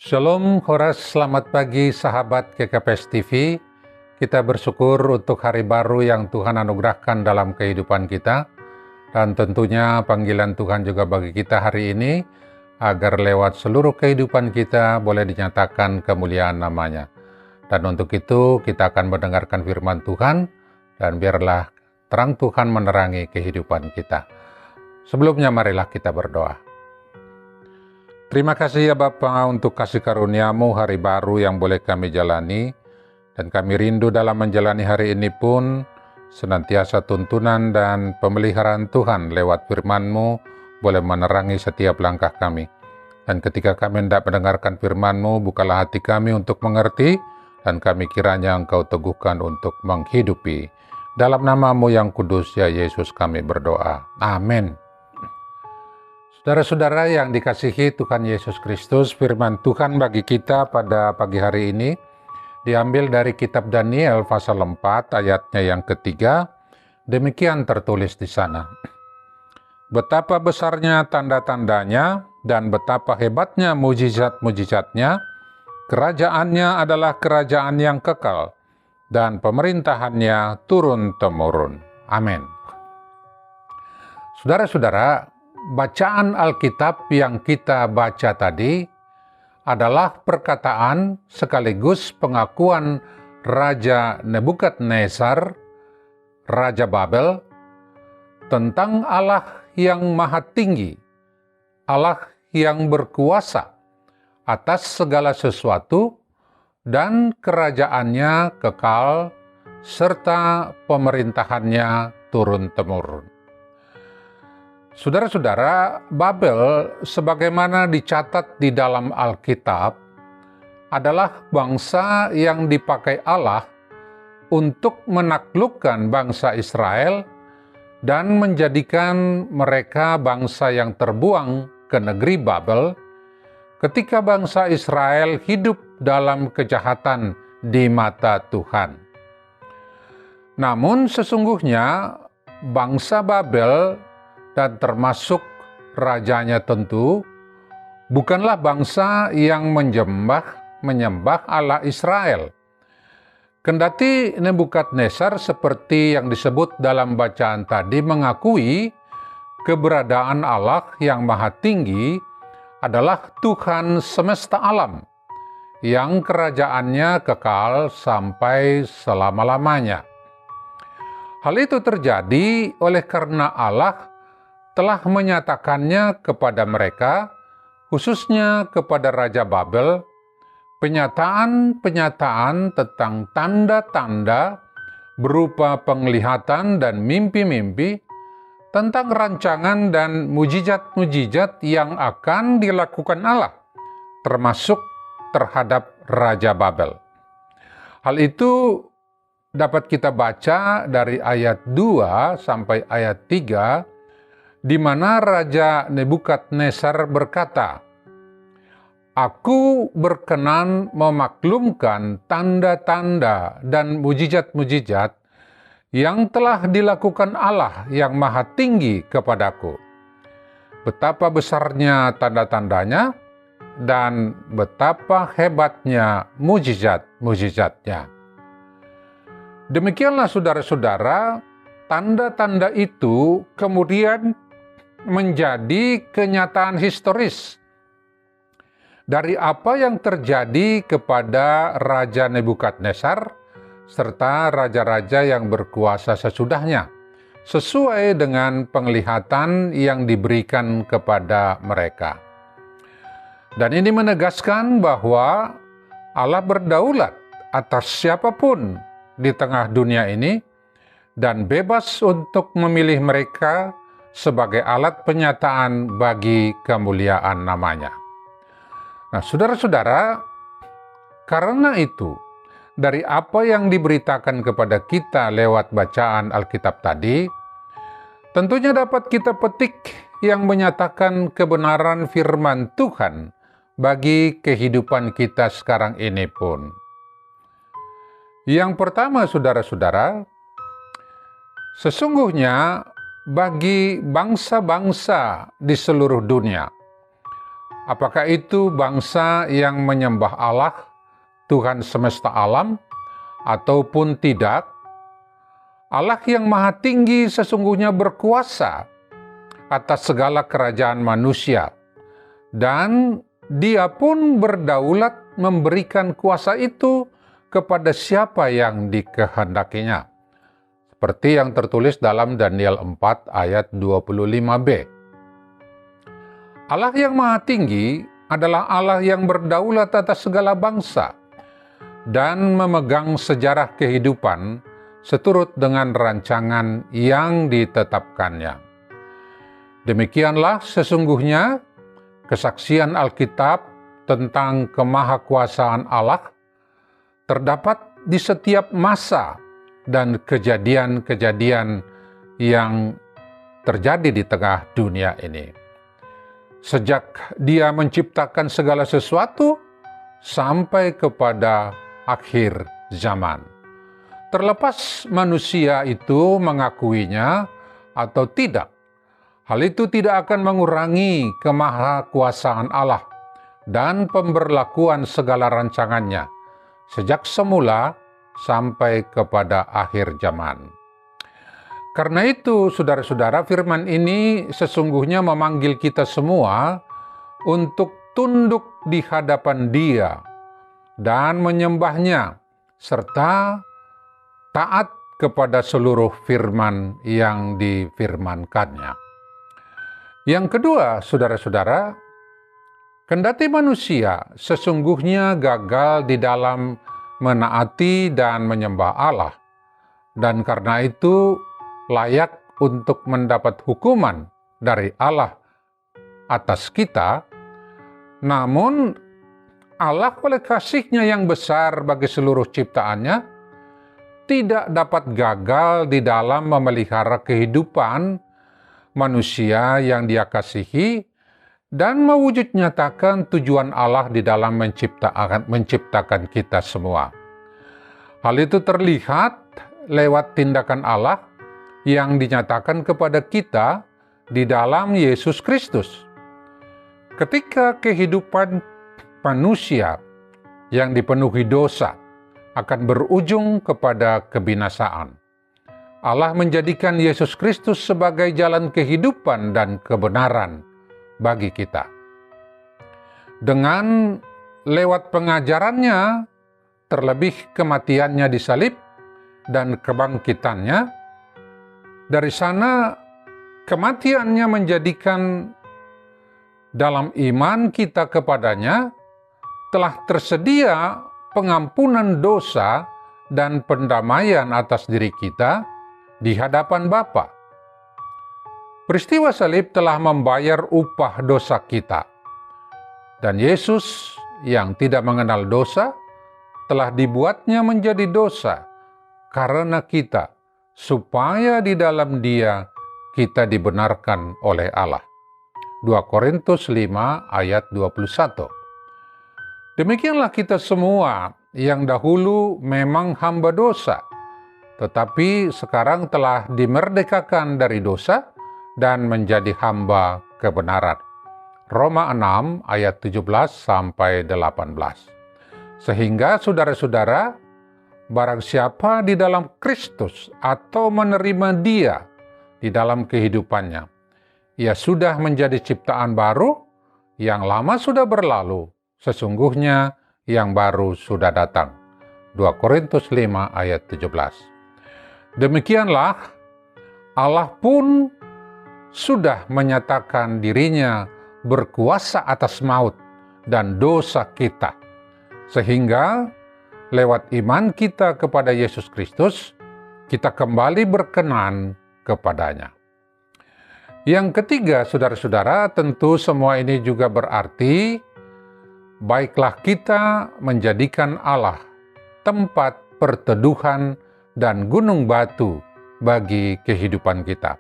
Shalom, Horas, selamat pagi sahabat KKPS TV. Kita bersyukur untuk hari baru yang Tuhan anugerahkan dalam kehidupan kita. Dan tentunya panggilan Tuhan juga bagi kita hari ini, agar lewat seluruh kehidupan kita boleh dinyatakan kemuliaan namanya. Dan untuk itu kita akan mendengarkan firman Tuhan, dan biarlah terang Tuhan menerangi kehidupan kita. Sebelumnya marilah kita berdoa. Terima kasih ya Bapa untuk kasih karunia-Mu hari baru yang boleh kami jalani, dan kami rindu dalam menjalani hari ini pun senantiasa tuntunan dan pemeliharaan Tuhan lewat firman-Mu boleh menerangi setiap langkah kami. Dan ketika kami hendak mendengarkan firman-Mu, bukalah hati kami untuk mengerti, dan kami kiranya Engkau teguhkan untuk menghidupi. Dalam nama-Mu yang kudus ya Yesus kami berdoa. Amin. Saudara-saudara yang dikasihi Tuhan Yesus Kristus, firman Tuhan bagi kita pada pagi hari ini diambil dari kitab Daniel pasal 4 ayatnya yang ketiga. Demikian tertulis di sana. Betapa besarnya tanda-tandanya dan betapa hebatnya mujizat-mujizatnya. Kerajaannya adalah kerajaan yang kekal dan pemerintahannya turun-temurun. Amin. Saudara-saudara, bacaan Alkitab yang kita baca tadi adalah perkataan sekaligus pengakuan Raja Nebukadnezar, Raja Babel, tentang Allah yang maha tinggi, Allah yang berkuasa atas segala sesuatu, dan kerajaannya kekal, serta pemerintahannya turun-temurun. Saudara-saudara, Babel sebagaimana dicatat di dalam Alkitab adalah bangsa yang dipakai Allah untuk menaklukkan bangsa Israel dan menjadikan mereka bangsa yang terbuang ke negeri Babel ketika bangsa Israel hidup dalam kejahatan di mata Tuhan. Namun sesungguhnya bangsa Babel dan termasuk rajanya tentu, bukanlah bangsa yang menyembah Allah Israel. Kendati Nebukadnezar seperti yang disebut dalam bacaan tadi mengakui keberadaan Allah yang maha tinggi adalah Tuhan semesta alam, yang kerajaannya kekal sampai selama-lamanya. Hal itu terjadi oleh karena Allah telah menyatakannya kepada mereka, khususnya kepada Raja Babel, penyataan-penyataan tentang tanda-tanda berupa penglihatan dan mimpi-mimpi, tentang rancangan dan mujizat-mujizat yang akan dilakukan Allah, termasuk terhadap Raja Babel. Hal itu dapat kita baca dari ayat 2 sampai ayat 3, di mana Raja Nebukadnezar berkata, "Aku berkenan memaklumkan tanda-tanda dan mujizat-mujizat yang telah dilakukan Allah yang maha tinggi kepadaku. Betapa besarnya tanda-tandanya dan betapa hebatnya mujizat-mujizatnya." Demikianlah saudara-saudara, tanda-tanda itu kemudian menjadi kenyataan historis dari apa yang terjadi kepada Raja Nebukadnezar serta raja-raja yang berkuasa sesudahnya, sesuai dengan penglihatan yang diberikan kepada mereka. Dan ini menegaskan bahwa Allah berdaulat atas siapapun di tengah dunia ini dan bebas untuk memilih mereka sebagai alat penyataan bagi kemuliaan namanya. Nah, saudara-saudara, karena itu, dari apa yang diberitakan kepada kita lewat bacaan Alkitab tadi, tentunya dapat kita petik yang menyatakan kebenaran firman Tuhan bagi kehidupan kita sekarang ini pun. Yang pertama, saudara-saudara, sesungguhnya bagi bangsa-bangsa di seluruh dunia, Apakah itu bangsa yang menyembah Allah, Tuhan semesta alam, ataupun tidak? Allah yang Maha Tinggi sesungguhnya berkuasa atas segala kerajaan manusia, dan Dia pun berdaulat memberikan kuasa itu kepada siapa yang dikehendakinya. Seperti yang tertulis dalam Daniel 4 ayat 25b. Allah yang Maha Tinggi adalah Allah yang berdaulat atas segala bangsa dan memegang sejarah kehidupan seturut dengan rancangan yang ditetapkannya. Demikianlah sesungguhnya kesaksian Alkitab tentang kemahakuasaan Allah terdapat di setiap masa dan kejadian-kejadian yang terjadi di tengah dunia ini. Sejak Dia menciptakan segala sesuatu sampai kepada akhir zaman. Terlepas manusia itu mengakuinya atau tidak, hal itu tidak akan mengurangi kemahakuasaan Allah dan pemberlakuan segala rancangannya sejak semula sampai kepada akhir zaman. Karena itu, saudara-saudara, firman ini sesungguhnya memanggil kita semua untuk tunduk di hadapan Dia dan menyembahnya, serta taat kepada seluruh firman yang difirmankannya. Yang kedua, saudara-saudara, kendati manusia sesungguhnya gagal di dalam menaati dan menyembah Allah, dan karena itu layak untuk mendapat hukuman dari Allah atas kita, namun Allah oleh kasih-Nya yang besar bagi seluruh ciptaannya tidak dapat gagal di dalam memelihara kehidupan manusia yang Dia kasihi dan mewujud nyatakan tujuan Allah di dalam menciptakan kita semua. Hal itu terlihat lewat tindakan Allah yang dinyatakan kepada kita di dalam Yesus Kristus. Ketika kehidupan manusia yang dipenuhi dosa akan berujung kepada kebinasaan, Allah menjadikan Yesus Kristus sebagai jalan kehidupan dan kebenaran bagi kita. Dengan lewat pengajarannya, terlebih kematiannya di salib dan kebangkitannya, dari sana kematiannya menjadikan dalam iman kita kepadanya telah tersedia pengampunan dosa dan pendamaian atas diri kita di hadapan Bapa. Peristiwa salib telah membayar upah dosa kita, dan Yesus yang tidak mengenal dosa telah dibuatnya menjadi dosa karena kita, supaya di dalam Dia kita dibenarkan oleh Allah. 2 Korintus 5 ayat 21. Demikianlah kita semua yang dahulu memang hamba dosa, tetapi sekarang telah dimerdekakan dari dosa dan menjadi hamba kebenaran. Roma 6 ayat 17 sampai 18. Sehingga saudara-saudara, barang siapa di dalam Kristus atau menerima Dia di dalam kehidupannya, ia sudah menjadi ciptaan baru, yang lama sudah berlalu, sesungguhnya yang baru sudah datang. 2 Korintus 5 ayat 17. Demikianlah Allah pun sudah menyatakan diri-Nya berkuasa atas maut dan dosa kita, sehingga lewat iman kita kepada Yesus Kristus, kita kembali berkenan kepadanya. Yang ketiga, saudara-saudara, tentu semua ini juga berarti baiklah kita menjadikan Allah tempat perteduhan dan gunung batu bagi kehidupan kita.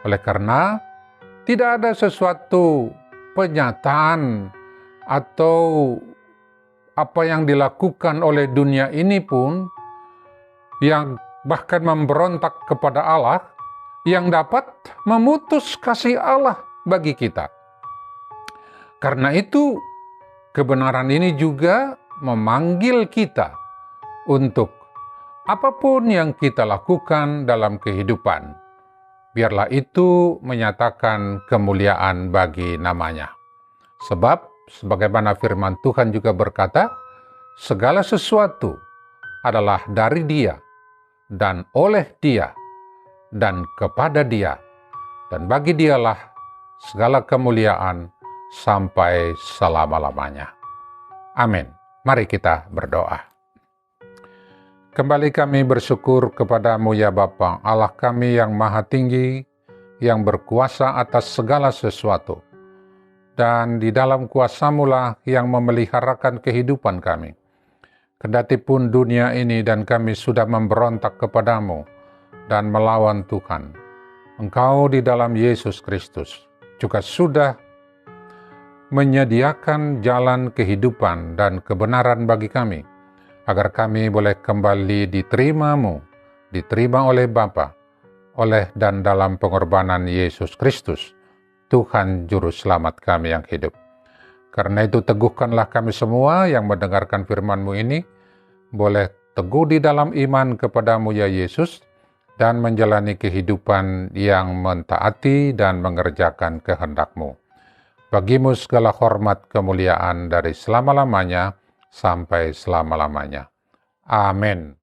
Oleh karena tidak ada sesuatu penyataan atau apa yang dilakukan oleh dunia ini pun yang bahkan memberontak kepada Allah yang dapat memutus kasih Allah bagi kita. Karena itu, kebenaran ini juga memanggil kita untuk apapun yang kita lakukan dalam kehidupan, biarlah itu menyatakan kemuliaan bagi namanya. Sebab, sebagaimana firman Tuhan juga berkata, segala sesuatu adalah dari Dia, dan oleh Dia, dan kepada Dia, dan bagi Dialah segala kemuliaan sampai selama-lamanya. Amin. Mari kita berdoa. Kembali kami bersyukur kepadamu ya Bapa, Allah kami yang maha tinggi, yang berkuasa atas segala sesuatu. Dan di dalam kuasa-Mu-lah yang memeliharakan kehidupan kami. Kendatipun dunia ini dan kami sudah memberontak kepadamu dan melawan Tuhan, Engkau di dalam Yesus Kristus juga sudah menyediakan jalan kehidupan dan kebenaran bagi kami, agar kami boleh kembali diterima-Mu, diterima oleh Bapa, oleh dan dalam pengorbanan Yesus Kristus, Tuhan Juru Selamat kami yang hidup. Karena itu teguhkanlah kami semua yang mendengarkan firman-Mu ini, boleh teguh di dalam iman kepadamu ya Yesus, dan menjalani kehidupan yang mentaati dan mengerjakan kehendak-Mu. Bagimu segala hormat kemuliaan dari selama-lamanya sampai selama-lamanya. Amin.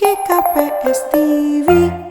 GKPS TV.